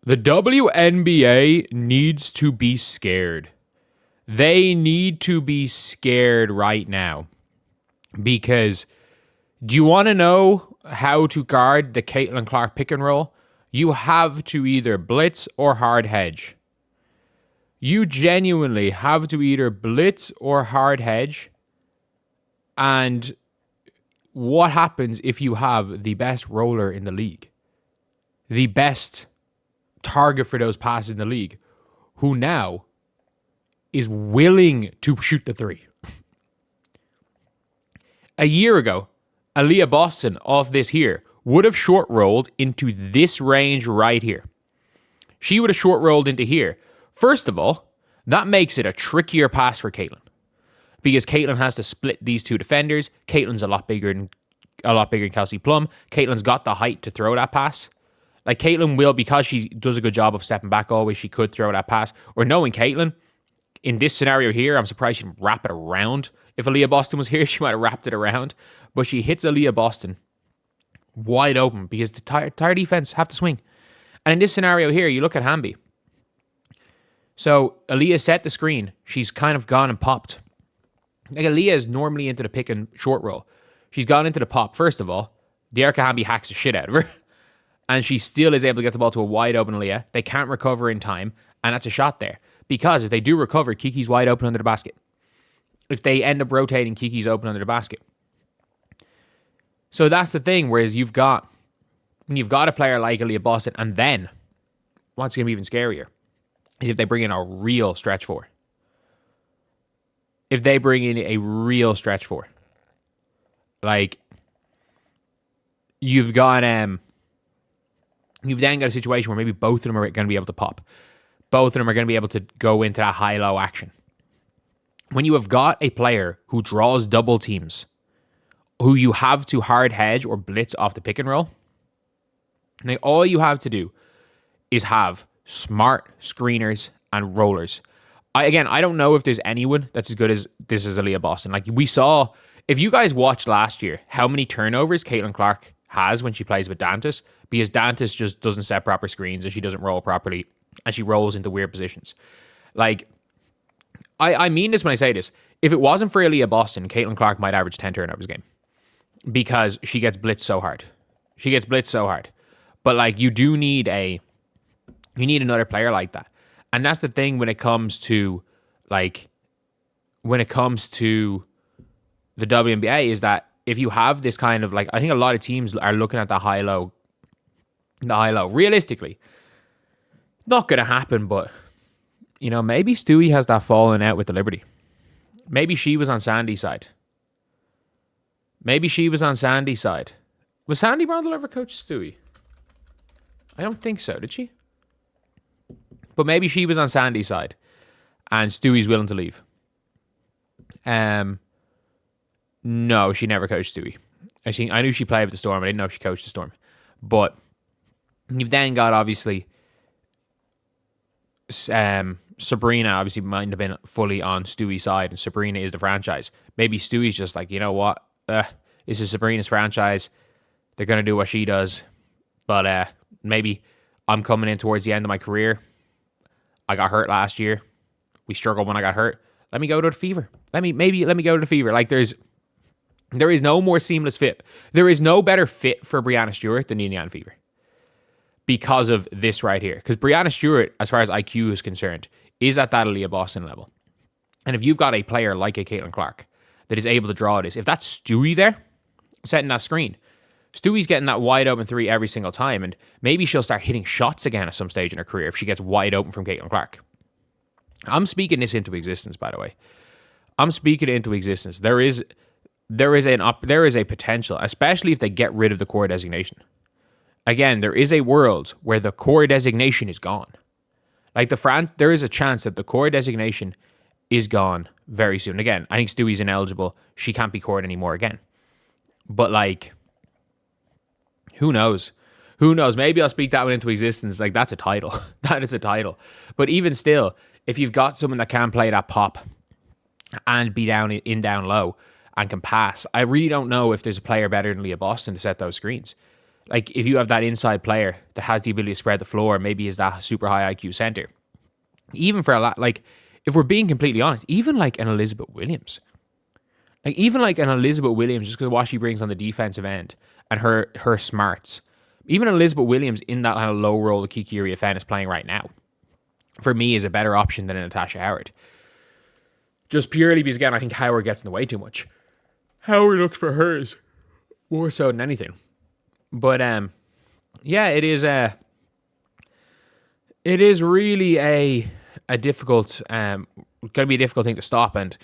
The WNBA needs to be scared. They need to be scared right now. Because do you want to know how to guard the Caitlin Clark pick and roll? You have to either blitz or hard hedge. You genuinely have to either blitz or hard hedge. And what happens if you have the best roller in the league? The best target for those passes in the league, who now is willing to shoot the three. A year ago, Aliyah Boston off this here would have short rolled into this range right here. She would have short rolled into here. First of all, that makes it a trickier pass for Caitlin, because Caitlin has to split these two defenders. Caitlin's a lot bigger than Kelsey Plum. Caitlin's got the height to throw that pass. Like, Caitlin will, because she does a good job of stepping back always, she could throw that pass. Or knowing Caitlin, in this scenario here, I'm surprised she didn't wrap it around. If Aliyah Boston was here, she might have wrapped it around. But she hits Aliyah Boston wide open because the entire defense have to swing. And in this scenario here, you look at Hamby. So Aliyah set the screen. She's kind of gone and popped. Like, Aliyah is normally into the pick and short roll. She's gone into the pop. First of all, Dearica Hamby hacks the shit out of her. And she still is able to get the ball to a wide open Aliyah. They can't recover in time. And that's a shot there. Because if they do recover, Kiki's wide open under the basket. If they end up rotating, Kiki's open under the basket. So that's the thing. Whereas when you've got a player like Aliyah Boston, and then what's going to be even scarier is if they bring in a real stretch four. If they bring in a real stretch four. Like, you've then got a situation where maybe both of them are going to be able to pop. Both of them are going to be able to go into that high-low action. When you have got a player who draws double teams, who you have to hard hedge or blitz off the pick and roll, like, all you have to do is have smart screeners and rollers. I don't know if there's anyone that's as good as this is Aliyah Boston. Like, we saw, if you guys watched last year, how many turnovers Caitlin Clark has when she plays with Dantas, because Dantas just doesn't set proper screens and she doesn't roll properly and she rolls into weird positions. Like, I mean this when I say this. If it wasn't for Aliyah Boston, Caitlin Clark might average 10 turnovers a game because she gets blitzed so hard. But, like, you need another player like that. And that's the thing when it comes to the WNBA, is that if you have this kind of, like, I think a lot of teams are looking at the high-low. Realistically, not going to happen, but, you know, maybe Stewie has that falling out with the Liberty. Maybe she was on Sandy's side. Was Sandy Brundle ever coach Stewie? I don't think so, did she? But maybe she was on Sandy's side and Stewie's willing to leave. No, she never coached Stewie. I knew she played with the Storm. I didn't know if she coached the Storm. But you've then got, obviously, Sabrina obviously might have been fully on Stewie's side, and Sabrina is the franchise. Maybe Stewie's just like, you know what? This is Sabrina's franchise. They're going to do what she does. But maybe I'm coming in towards the end of my career. I got hurt last year. We struggled when I got hurt. Let me go to the Fever. Let me go to the Fever. Like, there is no more seamless fit. There is no better fit for Breanna Stewart than the Indiana Fever because of this right here. Because Breanna Stewart, as far as IQ is concerned, is at that Aliyah Boston level. And if you've got a player like a Caitlin Clark that is able to draw this, if that's Stewie there, setting that screen, Stewie's getting that wide open three every single time, and maybe she'll start hitting shots again at some stage in her career if she gets wide open from Caitlin Clark. I'm speaking this into existence, by the way. I'm speaking it into existence. There is a potential, especially if they get rid of the core designation. Again, there is a world where the core designation is gone. Like, there is a chance that the core designation is gone very soon. Again, I think Stewie's ineligible. She can't be cored anymore again. But, like, who knows? Maybe I'll speak that one into existence. Like, that's a title. That is a title. But even still, if you've got someone that can play that pop and be down low and can pass, I really don't know if there's a player better than Aliyah Boston to set those screens. like if you have that inside player that has the ability to spread the floor, maybe is that super high IQ center. Even for a lot, like if we're being completely honest, even like an Elizabeth Williams, just because of what she brings on the defensive end and her smarts, even Elizabeth Williams in that kind of low role that Kiki Iriafen is playing right now, for me is a better option than Natasha Howard. Just purely because, again, I think Howard gets in the way too much. Howard looks for hers more so than anything. But yeah, it is really a difficult going to be a difficult thing to stop. And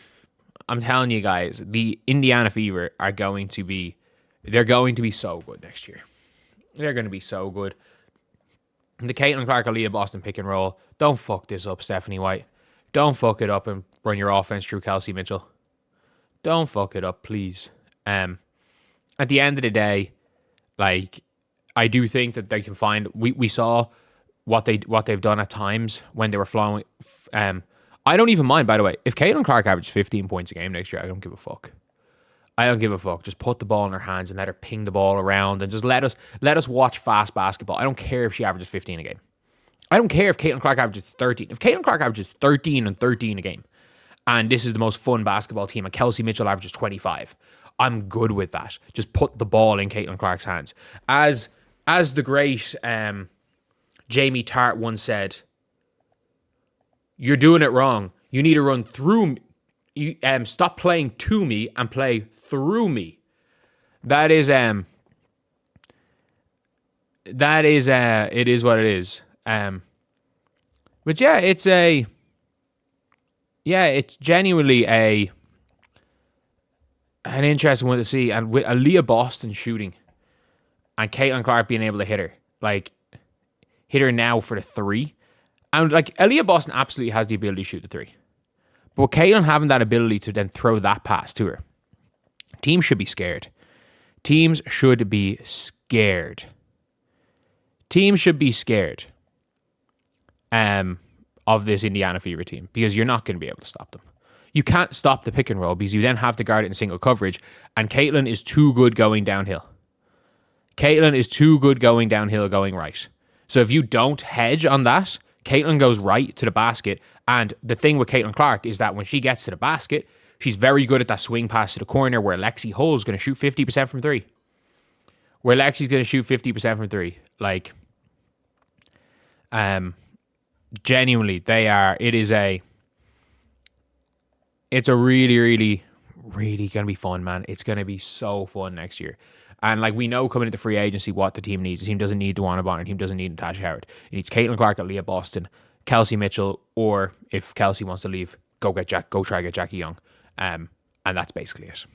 I'm telling you guys, the Indiana Fever are going to be so good next year. They're going to be so good. The Caitlin Clark Aliyah Boston pick and roll. Don't fuck this up, Stephanie White. Don't fuck it up and run your offense through Kelsey Mitchell. Don't fuck it up, please. At the end of the day, like, I do think that they can find. We saw what they've done at times when they were flowing. I don't even mind, by the way, if Caitlin Clark averages 15 points a game next year. I don't give a fuck. Just put the ball in her hands and let her ping the ball around and just let us watch fast basketball. I don't care if she averages 15 a game. I don't care if Caitlin Clark averages 13. If Caitlin Clark averages 13 and 13 a game, and this is the most fun basketball team, and Kelsey Mitchell averages 25, I'm good with that. Just put the ball in Caitlin Clark's hands. As the great Jamie Tart once said, you're doing it wrong. You need to run through me. You stop playing to me and play through me. It is what it is. But yeah, it's genuinely an interesting one to see. And with Aliyah Boston shooting and Caitlin Clark being able to hit her now for the three. And like Aliyah Boston absolutely has the ability to shoot the three. But Caitlin having that ability to then throw that pass to her, teams should be scared. Teams should be scared of this Indiana Fever team, because you're not going to be able to stop them. You can't stop the pick and roll because you then have to guard it in single coverage, and Caitlin is too good going downhill. Going right. So if you don't hedge on that, Caitlin goes right to the basket. And the thing with Caitlin Clark is that when she gets to the basket, she's very good at that swing pass to the corner where Lexi Hull's going to shoot 50% from three. Like, genuinely, it's a really, really, really going to be fun, man. It's going to be so fun next year. And like we know coming into free agency what the team needs. The team doesn't need DeWanna Bonner. The team doesn't need Natasha Howard. It needs Caitlin Clark, Aliyah Boston, Kelsey Mitchell, or if Kelsey wants to leave, go try to get Jackie Young. And that's basically it.